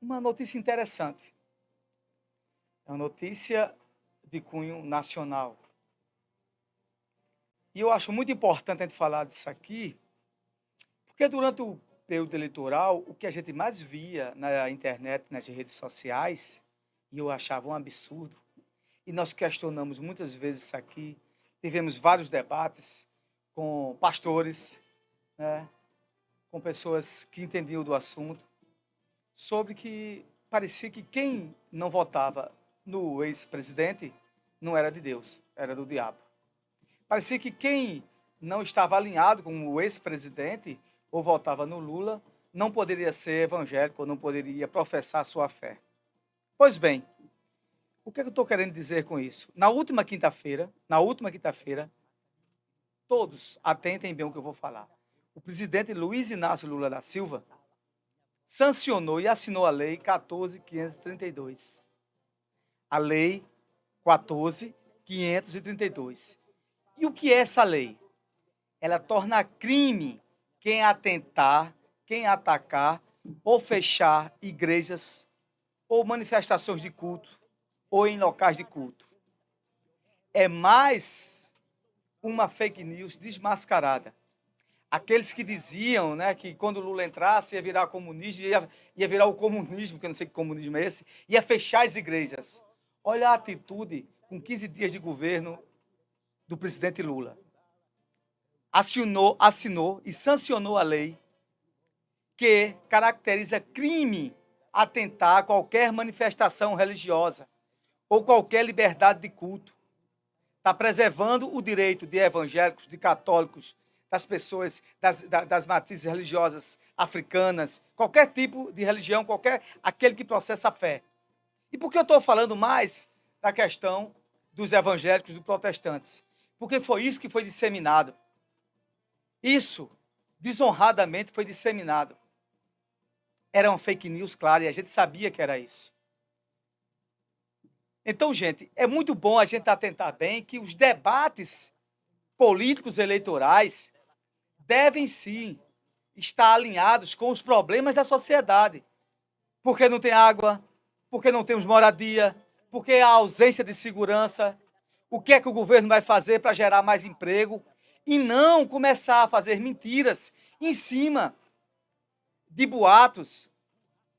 uma notícia interessante. É uma notícia de cunho nacional. E eu acho muito importante a gente falar disso aqui, porque durante o período eleitoral, o que a gente mais via na internet, nas redes sociais, e eu achava um absurdo, e nós questionamos muitas vezes isso aqui, tivemos vários debates com pastores, né, com pessoas que entendiam do assunto, sobre que parecia que quem não votava no ex-presidente não era de Deus, era do diabo. Parecia que quem não estava alinhado com o ex-presidente ou votava no Lula não poderia ser evangélico ou não poderia professar sua fé. Pois bem, o que eu estou querendo dizer com isso? Na última quinta-feira, todos atentem bem o que eu vou falar. O presidente Luiz Inácio Lula da Silva sancionou e assinou a Lei 14.532. A Lei 14.532. E o que é essa lei? Ela torna crime quem atentar, quem atacar ou fechar igrejas ou manifestações de culto ou em locais de culto. É mais uma fake news desmascarada. Aqueles que diziam, né, que quando o Lula entrasse ia virar comunismo, ia virar o comunismo, que eu não sei que comunismo é esse, ia fechar as igrejas. Olha a atitude com 15 dias de governo do presidente Lula. Assinou e sancionou a lei que caracteriza crime atentar a qualquer manifestação religiosa ou qualquer liberdade de culto. Está preservando o direito de evangélicos, de católicos, das pessoas, das matrizes religiosas africanas, qualquer tipo de religião, aquele que processa a fé. E por que eu estou falando mais da questão dos evangélicos, dos protestantes? Porque foi isso que foi disseminado. Isso, desonradamente, foi disseminado. Era uma fake news, claro, e a gente sabia que era isso. Então, gente, é muito bom a gente atentar bem que os debates políticos eleitorais devem sim estar alinhados com os problemas da sociedade. Porque não tem água, porque não temos moradia, porque há ausência de segurança. O que é que o governo vai fazer para gerar mais emprego? E não começar a fazer mentiras em cima de boatos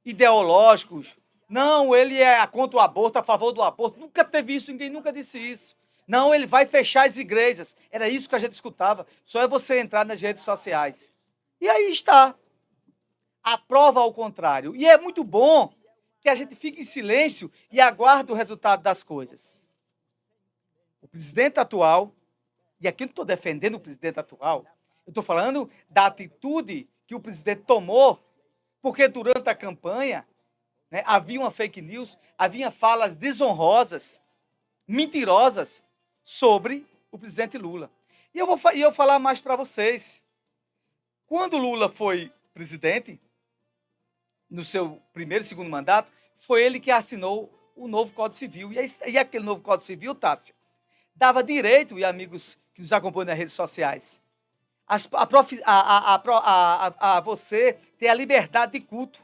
ideológicos. Não, ele é contra o aborto, a favor do aborto. Nunca teve isso, ninguém nunca disse isso. Não, ele vai fechar as igrejas. Era isso que a gente escutava. Só é você entrar nas redes sociais. E aí está. A prova ao contrário. E é muito bom que a gente fique em silêncio e aguarde o resultado das coisas. O presidente atual, e aqui eu não estou defendendo o presidente atual, eu estou falando da atitude que o presidente tomou, porque durante a campanha, né, havia uma fake news, havia falas desonrosas, mentirosas sobre o presidente Lula. E eu vou falar mais para vocês. Quando Lula foi presidente, no seu primeiro e segundo mandato, foi ele que assinou o novo Código Civil. E aquele novo Código Civil, Tássia, dava direito, e amigos que nos acompanham nas redes sociais, a você ter a liberdade de culto,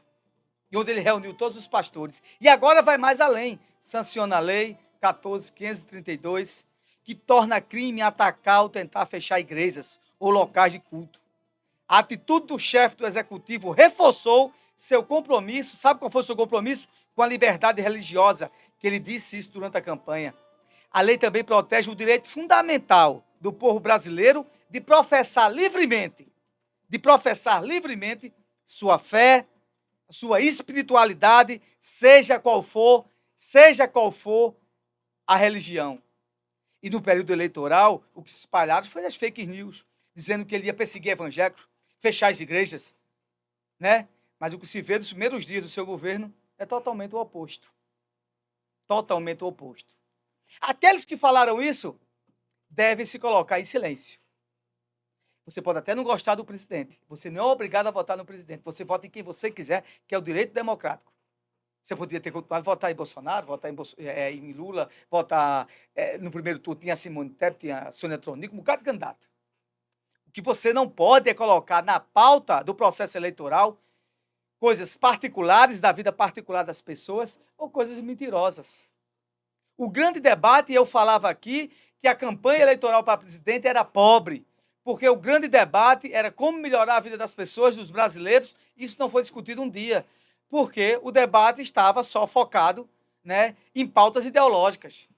e onde ele reuniu todos os pastores. E agora vai mais além, sanciona a lei 14.532, que torna crime atacar ou tentar fechar igrejas ou locais de culto. A atitude do chefe do executivo reforçou seu compromisso, sabe qual foi o seu compromisso? Com a liberdade religiosa, que ele disse isso durante a campanha. A lei também protege o direito fundamental do povo brasileiro de professar livremente sua fé, sua espiritualidade, seja qual for a religião. E no período eleitoral, o que se espalharam foi as fake news, dizendo que ele ia perseguir evangélicos, fechar as igrejas, né? Mas o que se vê nos primeiros dias do seu governo é totalmente o oposto. Totalmente o oposto. Aqueles que falaram isso devem se colocar em silêncio. Você pode até não gostar do presidente. Você não é obrigado a votar no presidente. Você vota em quem você quiser, que é o direito democrático. Você podia ter continuado a votar em Bolsonaro, votar em Lula, votar no primeiro turno. Tinha a Simone Tebet, tinha a Sônia Tronico, um bocado de candidato. O que você não pode é colocar na pauta do processo eleitoral coisas particulares da vida particular das pessoas ou coisas mentirosas. O grande debate, eu falava aqui, que a campanha eleitoral para presidente era pobre, porque o grande debate era como melhorar a vida das pessoas, dos brasileiros. Isso não foi discutido um dia, porque o debate estava só focado, né, em pautas ideológicas.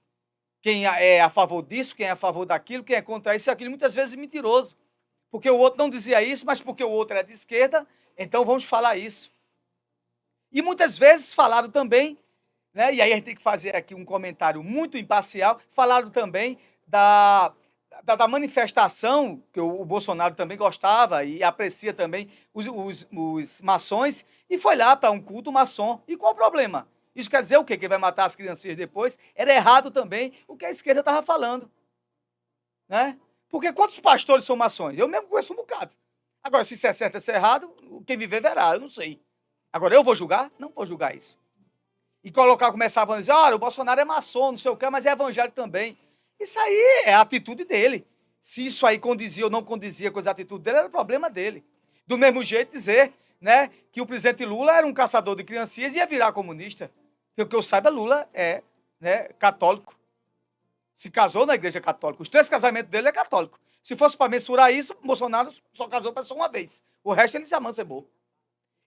Quem é a favor disso, quem é a favor daquilo, quem é contra isso e aquilo, muitas vezes mentiroso. Porque o outro não dizia isso, mas porque o outro era de esquerda, então vamos falar isso. E muitas vezes falaram também, né, e aí a gente tem que fazer aqui um comentário muito imparcial, falaram também da manifestação, que o Bolsonaro também gostava e aprecia também os maçons, e foi lá para um culto maçom. E qual o problema? Isso quer dizer o quê? Que ele vai matar as criancinhas depois? Era errado também o que a esquerda estava falando, né? Porque quantos pastores são maçons? Eu mesmo conheço um bocado. Agora, se isso é certo ou se é errado, quem viver verá, eu não sei. Agora, eu vou julgar? Não vou julgar isso. E começavam a dizer, olha, o Bolsonaro é maçom, não sei o quê, mas é evangélico também. Isso aí é a atitude dele. Se isso aí condizia ou não condizia com as atitudes dele, era o problema dele. Do mesmo jeito dizer, né, que o presidente Lula era um caçador de criancinhas e ia virar comunista. Porque o que eu saiba, Lula é, né, católico. Se casou na igreja católica. Os 3 casamentos dele é católico. Se fosse para mensurar isso, Bolsonaro só casou só uma vez. O resto ele se amancebou.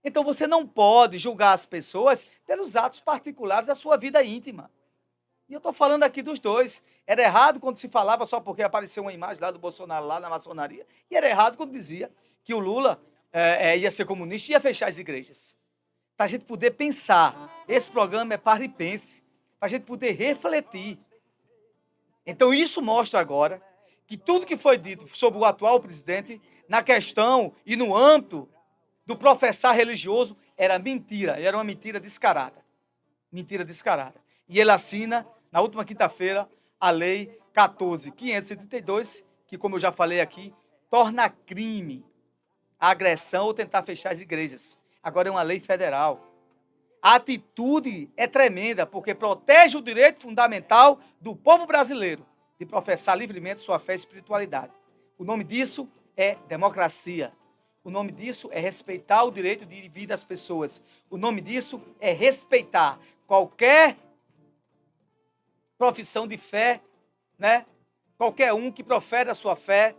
Então você não pode julgar as pessoas pelos atos particulares da sua vida íntima. E eu estou falando aqui dos dois. Era errado quando se falava só porque apareceu uma imagem lá do Bolsonaro lá na maçonaria. E era errado quando dizia que o Lula ia ser comunista e ia fechar as igrejas. Para a gente poder pensar. Esse programa é para e pense. Para a gente poder refletir. Então isso mostra agora que tudo que foi dito sobre o atual presidente, na questão e no âmbito do professar religioso, era mentira, era uma mentira descarada. Mentira descarada. E ele assina, na última quinta-feira, a Lei 14.532, que, como eu já falei aqui, torna crime a agressão ou tentar fechar as igrejas. Agora é uma lei federal. A atitude é tremenda, porque protege o direito fundamental do povo brasileiro de professar livremente sua fé e espiritualidade. O nome disso é democracia. O nome disso é respeitar o direito de vida das pessoas. O nome disso é respeitar qualquer profissão de fé, né? Qualquer um que profere a sua fé,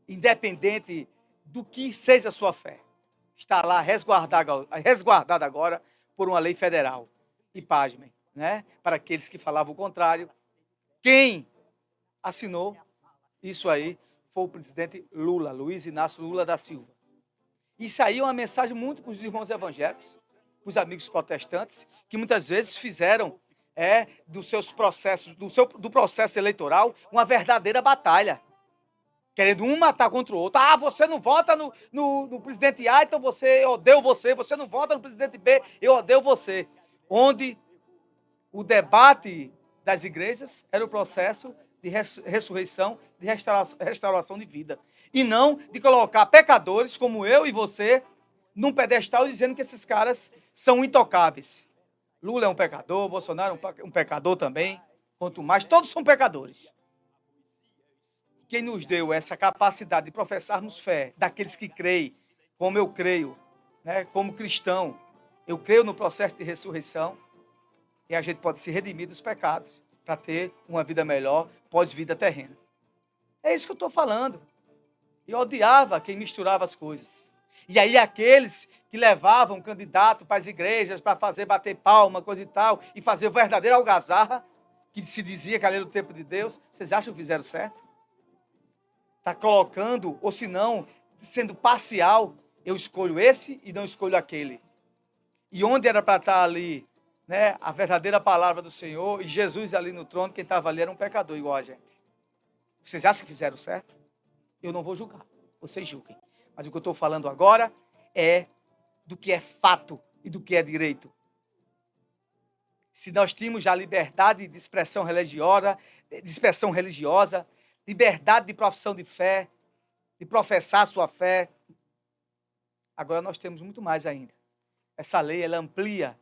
independente do que seja a sua fé. Está lá resguardada agora por uma lei federal. E pasmem, né? Para aqueles que falavam o contrário, quem assinou isso aí foi o presidente Lula, Luiz Inácio Lula da Silva. Isso aí é uma mensagem muito para os irmãos evangélicos, para os amigos protestantes, que muitas vezes fizeram dos seus processos, do processo eleitoral, uma verdadeira batalha. Querendo um matar contra o outro. Ah, você não vota no presidente A, então eu odeio você. Você não vota no presidente B, eu odeio você. Onde o debate das igrejas era o processo de ressurreição, de restauração de vida. E não de colocar pecadores como eu e você num pedestal dizendo que esses caras são intocáveis. Lula é um pecador, Bolsonaro é um pecador também. Quanto mais, todos são pecadores. Quem nos deu essa capacidade de professarmos fé, daqueles que creem, como eu creio, né, como cristão, eu creio no processo de ressurreição, e a gente pode se redimir dos pecados para ter uma vida melhor pós-vida terrena. É isso que eu estou falando. Eu odiava quem misturava as coisas. E aí aqueles que levavam o candidato para as igrejas para fazer bater palma, coisa e tal, e fazer verdadeira algazarra, que se dizia que ali era o tempo de Deus, vocês acham que fizeram certo? Está colocando, ou se não, sendo parcial, eu escolho esse e não escolho aquele. E onde era para estar ali, né, a verdadeira palavra do Senhor, e Jesus ali no trono, quem estava ali era um pecador igual a gente. Vocês acham que fizeram certo? Eu não vou julgar, vocês julguem. Mas o que eu estou falando agora é do que é fato e do que é direito. Se nós tínhamos a liberdade de expressão religiosa, liberdade de profissão de fé, de professar a sua fé, agora nós temos muito mais ainda. Essa lei, ela amplia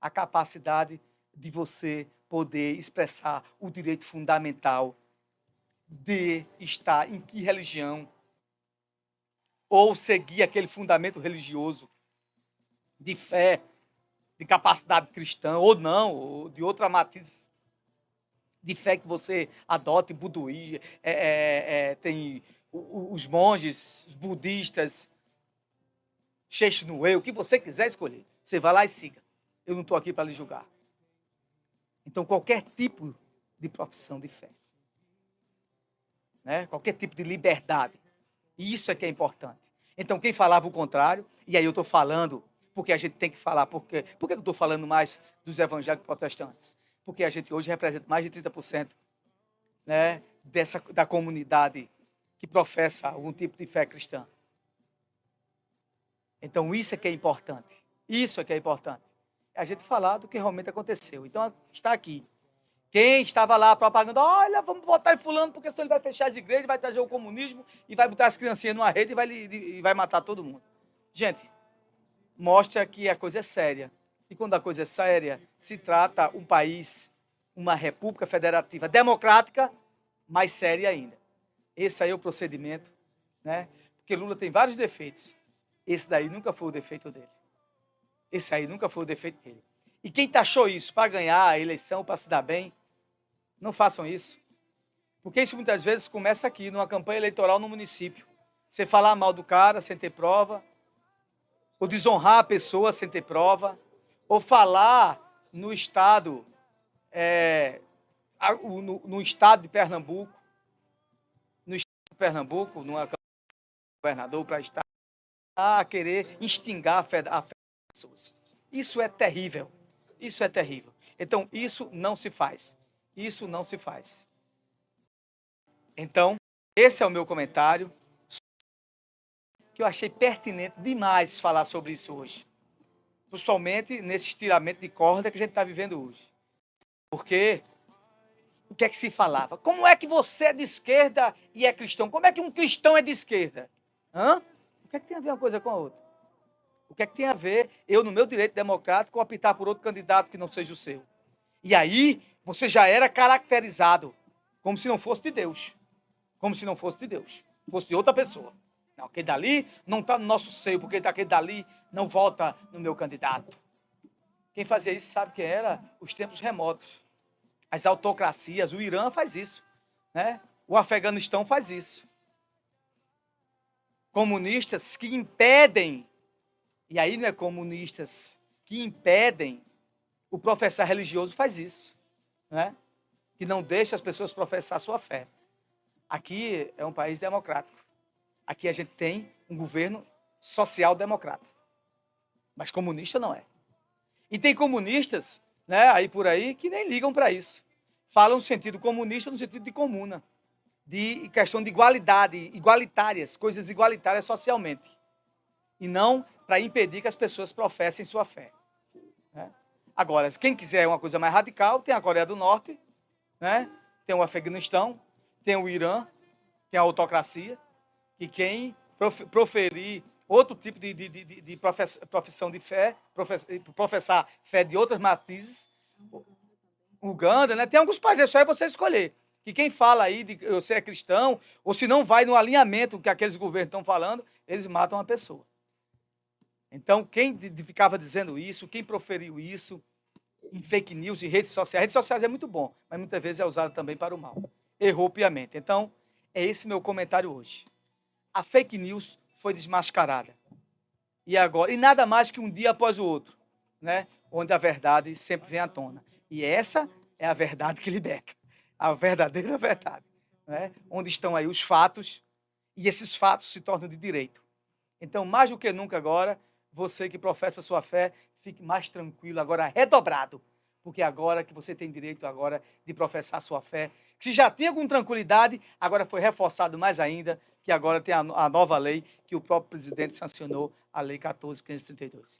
a capacidade de você poder expressar o direito fundamental de estar em que religião ou seguir aquele fundamento religioso. de fé, de capacidade cristã, ou não, ou de outra matriz de fé que você adote, buduí, tem os monges, os budistas, Sheshnue, o que você quiser escolher. Você vai lá e siga. Eu não estou aqui para lhe julgar. Então, qualquer tipo de profissão de fé, né? Qualquer tipo de liberdade, e isso é que é importante. Então, quem falava o contrário, e aí eu estou falando, porque a gente tem que falar, por que eu estou falando mais dos evangélicos protestantes? Porque a gente hoje representa mais de 30%, né, da comunidade que professa algum tipo de fé cristã. Então, isso é que é importante. Isso é que é importante. É a gente falar do que realmente aconteceu. Então, está aqui. Quem estava lá propagando, olha, vamos votar em fulano, porque senão ele vai fechar as igrejas, vai trazer o comunismo e vai botar as criancinhas numa rede e vai matar todo mundo. Gente, mostra que a coisa é séria. E quando a coisa é séria, se trata um país, uma república federativa democrática, mais séria ainda. Esse aí é o procedimento, né? Porque Lula tem vários defeitos. Esse daí nunca foi o defeito dele. Esse aí nunca foi o defeito dele. E quem taxou isso para ganhar a eleição, para se dar bem, não façam isso. Porque isso muitas vezes começa aqui, numa campanha eleitoral no município. Você falar mal do cara sem ter prova, ou desonrar a pessoa sem ter prova, ou falar no estado, no estado de Pernambuco, numa campanha de governador para estado, a querer instigar a fé das pessoas. Isso é terrível. Isso é terrível. Então, isso não se faz. Isso não se faz. Então, esse é o meu comentário, que eu achei pertinente demais falar sobre isso hoje. Principalmente nesse estiramento de corda que a gente está vivendo hoje. Porque o que é que se falava? Como é que você é de esquerda e é cristão? Como é que um cristão é de esquerda? Hã? O que é que tem a ver uma coisa com a outra? O que é que tem a ver eu, no meu direito democrático, optar por outro candidato que não seja o seu? E aí, você já era caracterizado como se não fosse de Deus. Como se não fosse de Deus. Fosse de outra pessoa. Não, aquele dali não está no nosso seio, porque aquele dali não vota no meu candidato. Quem fazia isso sabe quem era? Os tempos remotos. As autocracias, o Irã faz isso, né? O Afeganistão faz isso. Comunistas que impedem, e aí não é comunistas que impedem, o professar religioso faz isso, né? Que não deixa as pessoas professar a sua fé. Aqui é um país democrático. Aqui a gente tem um governo social-democrata. Mas comunista não é. E tem comunistas, né, aí por aí, que nem ligam para isso. Falam no sentido comunista, no sentido de comuna. De questão de igualdade, igualitárias, coisas igualitárias socialmente. E não para impedir que as pessoas professem sua fé. Né? Agora, quem quiser uma coisa mais radical, tem a Coreia do Norte, né? Tem o Afeganistão, tem o Irã, tem a autocracia, e quem proferir outro tipo de profissão de fé, professar fé de outras matizes, Uganda, né? Tem alguns países, é só você escolher. Que quem fala aí de você é cristão, ou se não vai no alinhamento que aqueles governos estão falando, eles matam a pessoa. Então, quem ficava dizendo isso, quem proferiu isso em fake news e redes sociais é muito bom, mas muitas vezes é usado também para o mal. Errou piamente. Então, é esse meu comentário hoje. A fake news foi desmascarada. E agora, e nada mais que um dia após o outro, né? Onde a verdade sempre vem à tona. E essa é a verdade que liberta. A verdadeira verdade. Né? Onde estão aí os fatos, e esses fatos se tornam de direito. Então, mais do que nunca agora, você que professa sua fé, fique mais tranquilo, agora redobrado. Porque agora que você tem direito agora de professar sua fé, que se já tinha com tranquilidade, agora foi reforçado mais ainda, que agora tem a nova lei que o próprio presidente sancionou, a Lei 14.532.